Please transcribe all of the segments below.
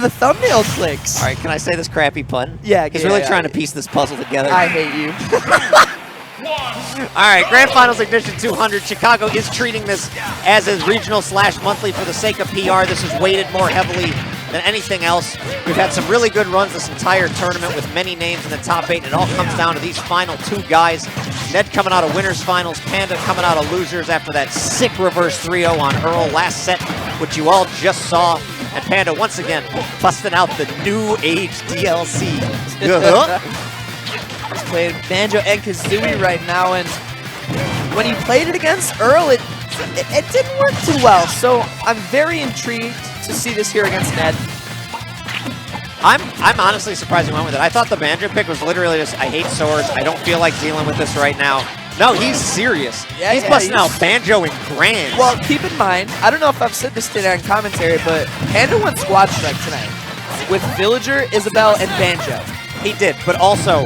The thumbnail clicks. All right, can I say this crappy pun? Yeah, He's really trying to piece this puzzle together. I hate you. All right, Grand Finals Ignition 200. Chicago is treating this as a regional/monthly for the sake of PR. This is weighted more heavily than anything else. We've had some really good runs this entire tournament with many names in the top 8, and it all comes down to these final 2 guys. Ned coming out of winners finals, Panda coming out of losers after that sick reverse 3-0 on Earl last set, which you all just saw. And Panda once again busting out the new age DLC. He's playing Banjo and Kazooie right now, and when he played it against Earl, it didn't work too well. So I'm very intrigued to see this here against Ned. I'm honestly surprised he went with it. I thought the Banjo pick was literally just, I hate swords, I don't feel like dealing with this right now. No, he's serious. Yeah, he's busting out Banjo and Grand. Well, keep in mind, I don't know if I've said this today on commentary, but Panda went Squad Strike tonight with Villager, Isabelle, and Banjo. He did, but also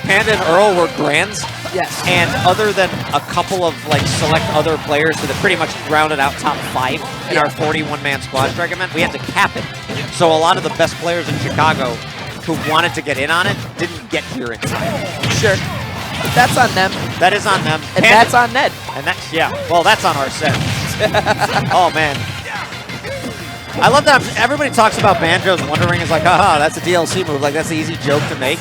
Panda and Earl were Grands. Yes. And other than a couple of like select other players that pretty much rounded out top 5 in our 41-man Squad Strike event, we had to cap it. So a lot of the best players in Chicago who wanted to get in on it didn't get here in time. Sure. But that's on them. That is on them. And that's on Ned. And that's, yeah, well, that's on our set. Oh, man. I love that everybody talks about Banjo's Wondering is like, haha, that's a DLC move. Like, that's an easy joke to make.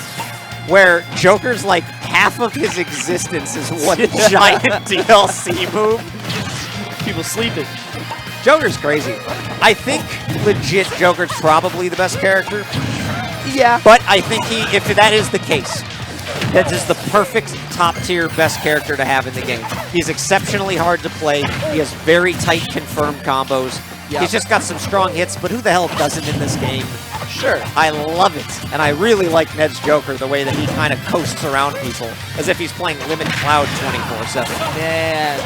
Where Joker's like, half of his existence is one giant DLC move. People sleeping. Joker's crazy. I think legit Joker's probably the best character. Yeah. But I think if that is the case, that is the perfect top-tier best character to have in the game. He's exceptionally hard to play. He has very tight confirmed combos. Yep. He's just got some strong hits, but who the hell doesn't in this game? Sure. I love it. And I really like Ned's Joker, the way that he kind of coasts around people, as if he's playing Limit Cloud 24/7. Man,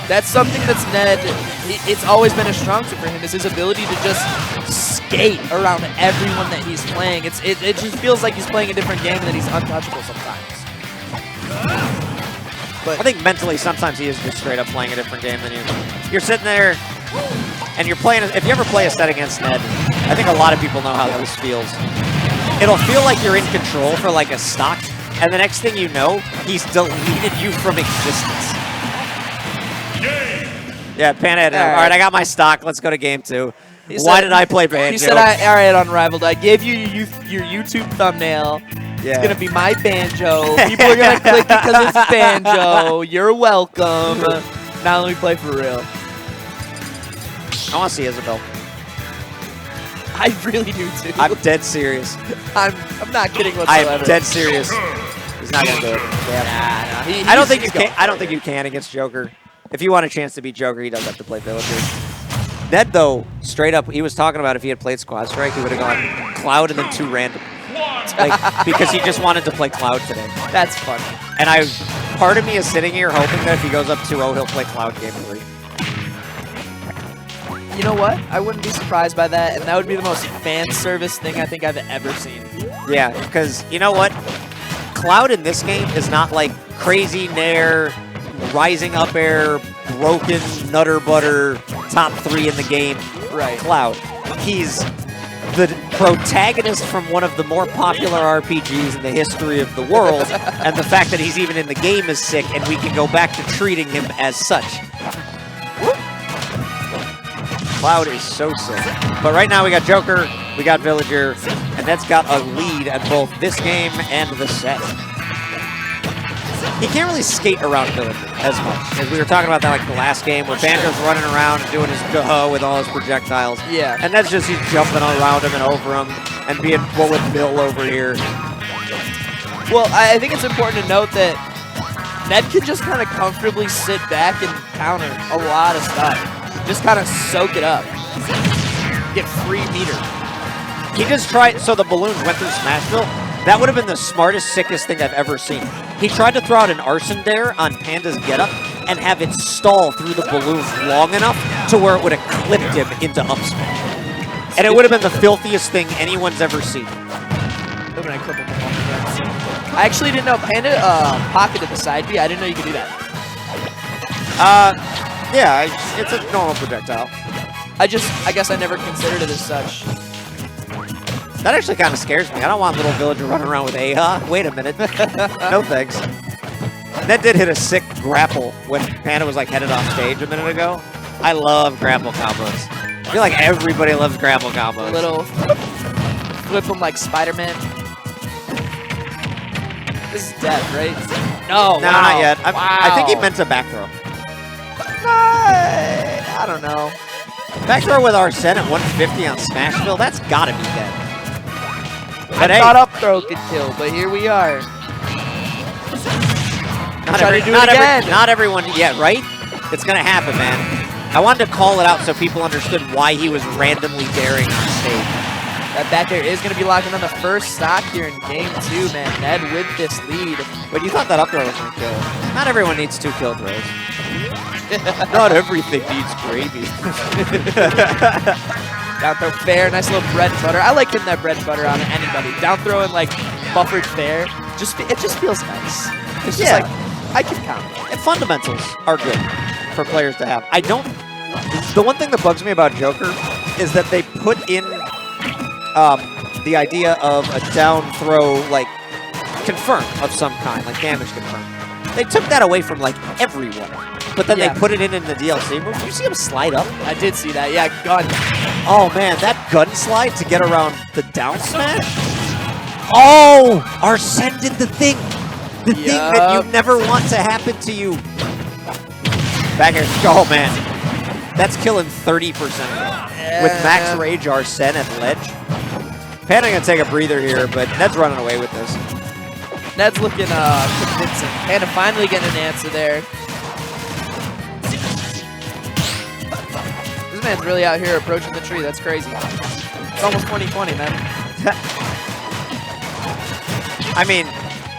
that's something that's Ned, it's always been a strong suit for him, is his ability to just skate around everyone that he's playing. It just feels like he's playing a different game and that he's untouchable sometimes. But I think mentally sometimes he is just straight up playing a different game than you. You're sitting there and you're playing, if you ever play a set against Ned, I think a lot of people know how this feels. It'll feel like you're in control for like a stock, and the next thing you know, he's deleted you from existence. Yeah, Panda, all right, I got my stock. Let's go to game 2. Why did I play Banjo? He said, all right, Unrivaled, I gave you your YouTube thumbnail. Yeah. It's going to be my Banjo. People are going to click because it's Banjo. You're welcome. Now let me play for real. I want to see Isabelle. I really do too. I'm dead serious. I'm not kidding whatsoever. I'm dead serious. He's not gonna do it. Yeah. Nah. I don't think you can. I don't think you can against Joker. If you want a chance to beat Joker, he does have to play Villager. Ned though, straight up, he was talking about if he had played Squad Strike, he would have gone Cloud and then 2 random. Like, because he just wanted to play Cloud today. That's funny. And part of me is sitting here hoping that if he goes up 2-0, he'll play Cloud game 3. You know what? I wouldn't be surprised by that, and that would be the most fan service thing I think I've ever seen. Yeah, because you know what? Cloud in this game is not like crazy nair, rising up air, broken nutter butter, top 3 in the game. Right. Cloud. He's the protagonist from one of the more popular RPGs in the history of the world, and the fact that he's even in the game is sick, and we can go back to treating him as such. Cloud is so sick. But right now we got Joker, we got Villager, and that's got a lead at both this game and the set. He can't really skate around Villager as much. As we were talking about that like the last game where Banjo's running around and doing his duh with all his projectiles. Yeah. And that's just he's jumping around him and over him and being what with Bill over here. Well, I think it's important to note that Ned can just kind of comfortably sit back and counter a lot of stuff. Just kind of soak it up. Get free meter. He just tried, so the balloons went through Smashville. That would have been the smartest, sickest thing I've ever seen. He tried to throw out an arson dare on Panda's getup and have it stall through the balloons long enough to where it would have clipped him into up smash. And it would have been the filthiest thing anyone's ever seen. I actually didn't know Panda pocketed the side B. I didn't know you could do that. Yeah, it's a normal projectile. I guess I never considered it as such. That actually kind of scares me. I don't want little villager running around with AHA. Wait a minute. No thanks. Ned did hit a sick grapple when Panda was like headed off stage a minute ago. I love grapple combos. I feel like everybody loves grapple combos. A little flip him like Spider-Man. This is death, right? No, No, wow. not yet. Wow. I think he meant a back throw. I don't know. Back throw with Arsene at 150 on Smashville, that's gotta be dead. But I hey, thought up throw could kill, but here we are. not everyone, yeah, right? It's gonna happen, man. I wanted to call it out so people understood why he was randomly daring on stage. That back air is going to be locking on the first stock here in game 2, man. Ned with this lead. But you thought that up throw was gonna kill. Not everyone needs 2 kill throws. Not everything needs gravy. Down throw fair, nice little bread and butter. I like hitting that bread and butter on anybody. Down throw and like buffered fair, it just feels nice. It's just like, I can count. And fundamentals are good for players to have. The one thing that bugs me about Joker is that they put in the idea of a down throw, like, confirm of some kind, like damage confirm. They took that away from, like, everyone. But then they put it in the DLC move. Did you see him slide up? I did see that. Yeah, gun. Oh, man, that gun slide to get around the down smash? Oh! Arsene did the thing! The thing that you never want to happen to you. Back here. Oh, man. That's killing 30% with max rage Arsene at ledge. Panda gonna take a breather here, but Ned's running away with this. Ned's looking convincing. Panda finally getting an answer there. This man's really out here approaching the tree. That's crazy. It's almost 2020, man. I mean,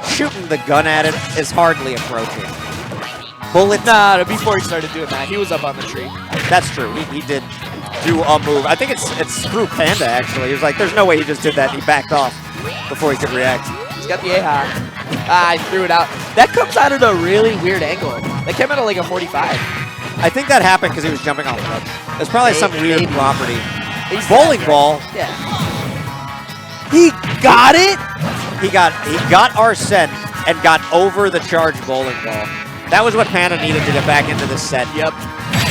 shooting the gun at it is hardly approaching. Bullet. Nah, before he started doing that, he was up on the tree. That's true. He did do a move. I think it's through Panda, actually. He was like, there's no way he just did that. He backed off before he could react. He's got the AHA. I threw it out. That comes out at a really weird angle. That came out at like a 45. I think that happened because he was jumping off the ledge. There's probably some weird property. He's Bowling ball. Yeah. He got it? He got Arsene and got over the charge bowling ball. That was what Panda needed to get back into this set. Yep.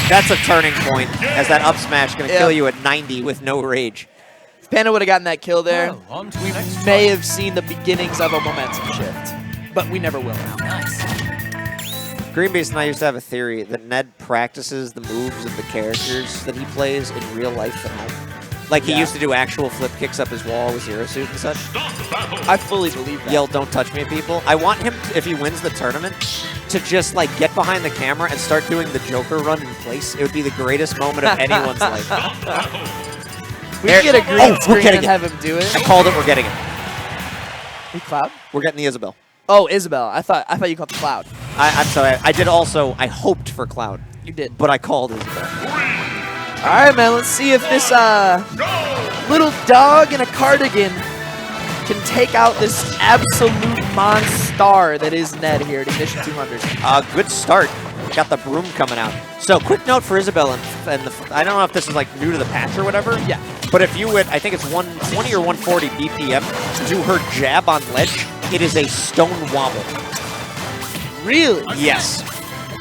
That's a turning point, as that up smash going to kill you at 90 with no rage. If Panda would have gotten that kill there, we may have seen the beginnings of a momentum shift. But we never will now. Nice. Greenbeast and I used to have a theory that Ned practices the moves of the characters that he plays in real life at home. Like he used to do actual flip kicks up his wall with Zero Suit and such. I fully believe that. Yell, "Don't touch me," people. I want him, if he wins the tournament, to just like get behind the camera and start doing the Joker run in place. It would be the greatest moment of anyone's life. We can get a green screen and have him do it. I called it. We're getting it. We Cloud? We're getting the Isabelle. Oh, Isabelle. I thought you called the Cloud. I'm sorry. I did also. I hoped for Cloud. You did. But I called Isabelle. All right, man. Let's see if this little dog in a cardigan can take out this absolute monster that is Ned here at Ignition 200. Good start. Got the broom coming out. So, quick note for Isabelle, and I don't know if this is like new to the patch or whatever. Yeah. But if you would, I think it's 120 or 140 BPM to her jab on ledge, it is a stone wobble. Really? Yes.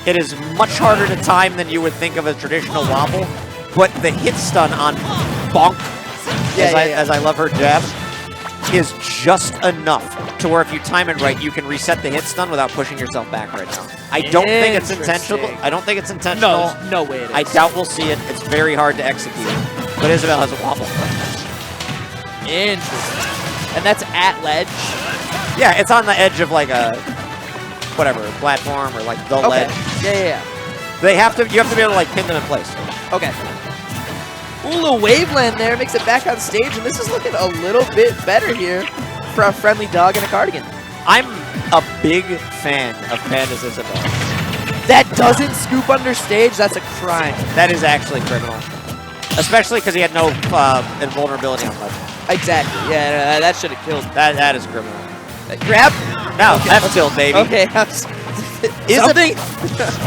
It is much harder to time than you would think of a traditional wobble, but the hit stun on bonk, as I love her jab, is just enough to where if you time it right, you can reset the hit stun without pushing yourself back right now. I don't think it's intentional. I don't think it's intentional. No way it is. I doubt we'll see it. It's very hard to execute. But Isabelle has a wobble. Interesting. And that's at ledge? Yeah, it's on the edge of like a, whatever, platform or like the ledge. Yeah. You have to be able to like pin them in place. Okay. Ooh, little waveland there makes it back on stage, and this is looking a little bit better here for a friendly dog in a cardigan. I'm a big fan of Panda's Isabelle. That doesn't scoop under stage, that's a crime. That is actually criminal. Especially because he had no invulnerability on ledge. Exactly, yeah, that should have killed. That is criminal. Grab? No, F-tilt, baby. Okay, something?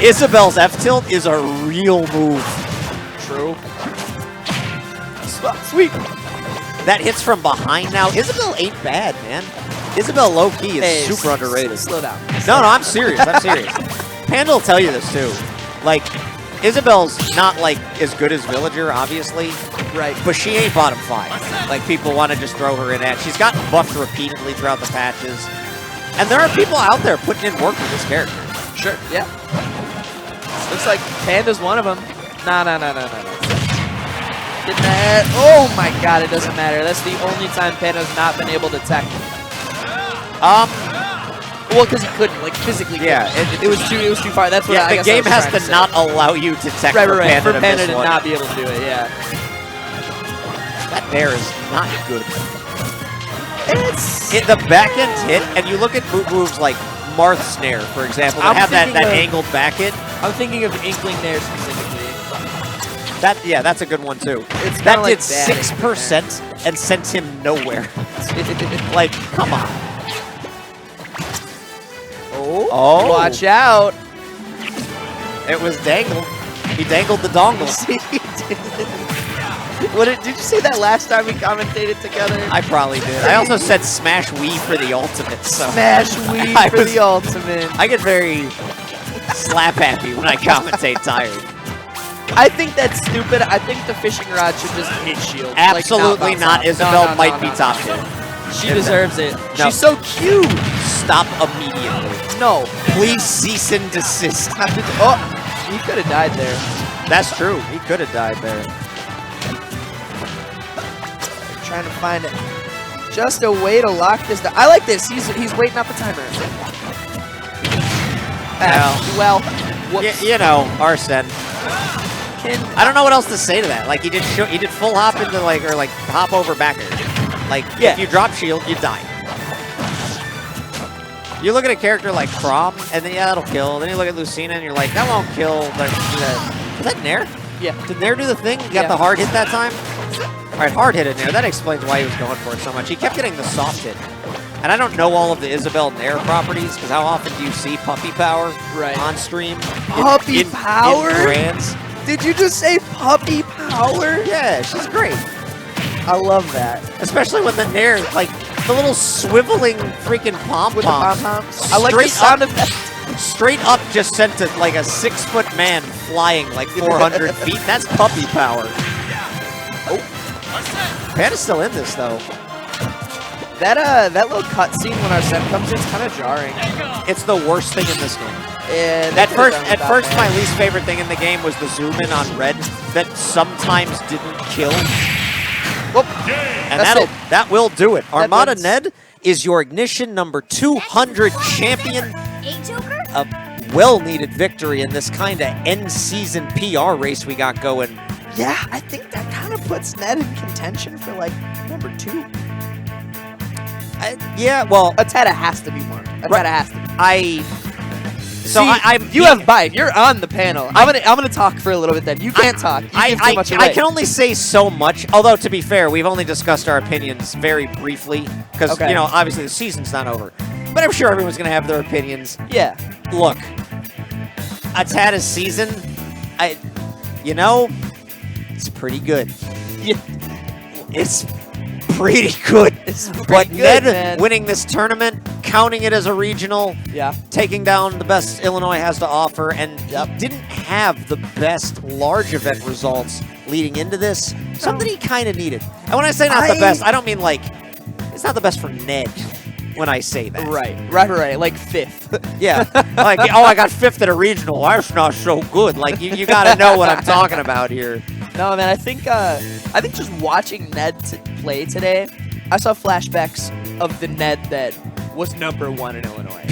Isabelle's F-tilt is a real move. True. Sweet. that hits from behind now. Isabelle ain't bad, man. Isabelle low-key is super underrated. Slow down. No, I'm serious. I'm serious. Panda will tell you this, too. Like, Isabelle's not, like, as good as Villager, obviously. Right. But she ain't bottom 5. Like, people want to just throw her in at. She's gotten buffed repeatedly throughout the patches. And there are people out there putting in work with this character. Sure, yeah. Looks like Panda's one of them. No. Get that. Oh my god, it doesn't matter. That's the only time Panda's not been able to tech. Well, because he couldn't, like, physically. Yeah, it was too far. That's what I guess the game has to to not allow you to tech for Panda for Panda to to not be able to do it, yeah. That Bair is not good. It's... The back end hit, and you look at moves like Marth Snare, for example, that have that angled back hit. I'm thinking of Inkling Nair specifically. That's a good one, too. That did 6% and sent him nowhere. Like, come on. Oh, watch out. It was dangled. He dangled the dongle. Did you say that last time we commentated together? I probably did. I also said smash Wii for the ultimate. So smash Wii for the ultimate. I get very slap happy when I commentate tired. I think that's stupid. I think the fishing rod should just hit shield. Absolutely like, not. Isabelle might be top tier. She deserves it. No. She's so cute. Stop immediately. No. Please cease and desist. Oh, he could have died there. That's true. He could have died there. Trying to find just a way to lock this down. I like this. He's waiting up the timer. Well, you know, Arsene. I don't know what else to say to that. Like he did full hop into or hop over backer. Like if you drop shield, you die. You look at a character like Chrom, and then that'll kill. Then you look at Lucina, and you're like, that won't kill. Was that Nair? Yeah. Did Nair do the thing? You got the hard hit that time? All right, hard hit it Nair. That explains why he was going for it so much. He kept getting the soft hit. And I don't know all of the Isabelle Nair properties, because how often do you see puppy power on stream? Puppy power? In grands? Did you just say puppy power? Yeah, she's great. I love that. Especially when the Nair, like, the little swiveling freaking pom-pom. With the pom-poms? I like the sound effect. Straight up just sent it like a 6-foot man flying like 400 feet. That's puppy power. Oh. Panda's still in this, though. That little cutscene when Arsene comes in is kind of jarring. It's the worst thing in this game. Yeah, at first, my least favorite thing in the game was the zoom in on red that sometimes didn't kill. Whoop. And that will do it. Armada Ned is your Ignition number 200 champion. A well-needed victory in this kind of end-season PR race we got going. Yeah, I think that kind of puts Ned in contention for, like, number 2. Yeah, well... Ateta has to be one. Ateta has to be. You have bite. You're on the panel. I'm gonna talk for a little bit then. You can't talk. You give too much away. I can only say so much. Although to be fair, we've only discussed our opinions very briefly because you know obviously the season's not over. But I'm sure everyone's gonna have their opinions. Yeah. Look, Ateta's season, it's pretty good. Yeah. It's pretty good. But good, Ned winning this tournament, counting it as a regional, taking down the best Illinois has to offer, and didn't have the best large event results leading into this. Something he kind of needed. And when I say not the best, I don't mean like, it's not the best for Ned when I say that. Right. Like 5th. Yeah. Like, oh, I got 5th at a regional. That's not so good. Like, you got to know what I'm talking about here. No, man, I think just watching Ned play today, I saw flashbacks of the Ned that was number 1 in Illinois.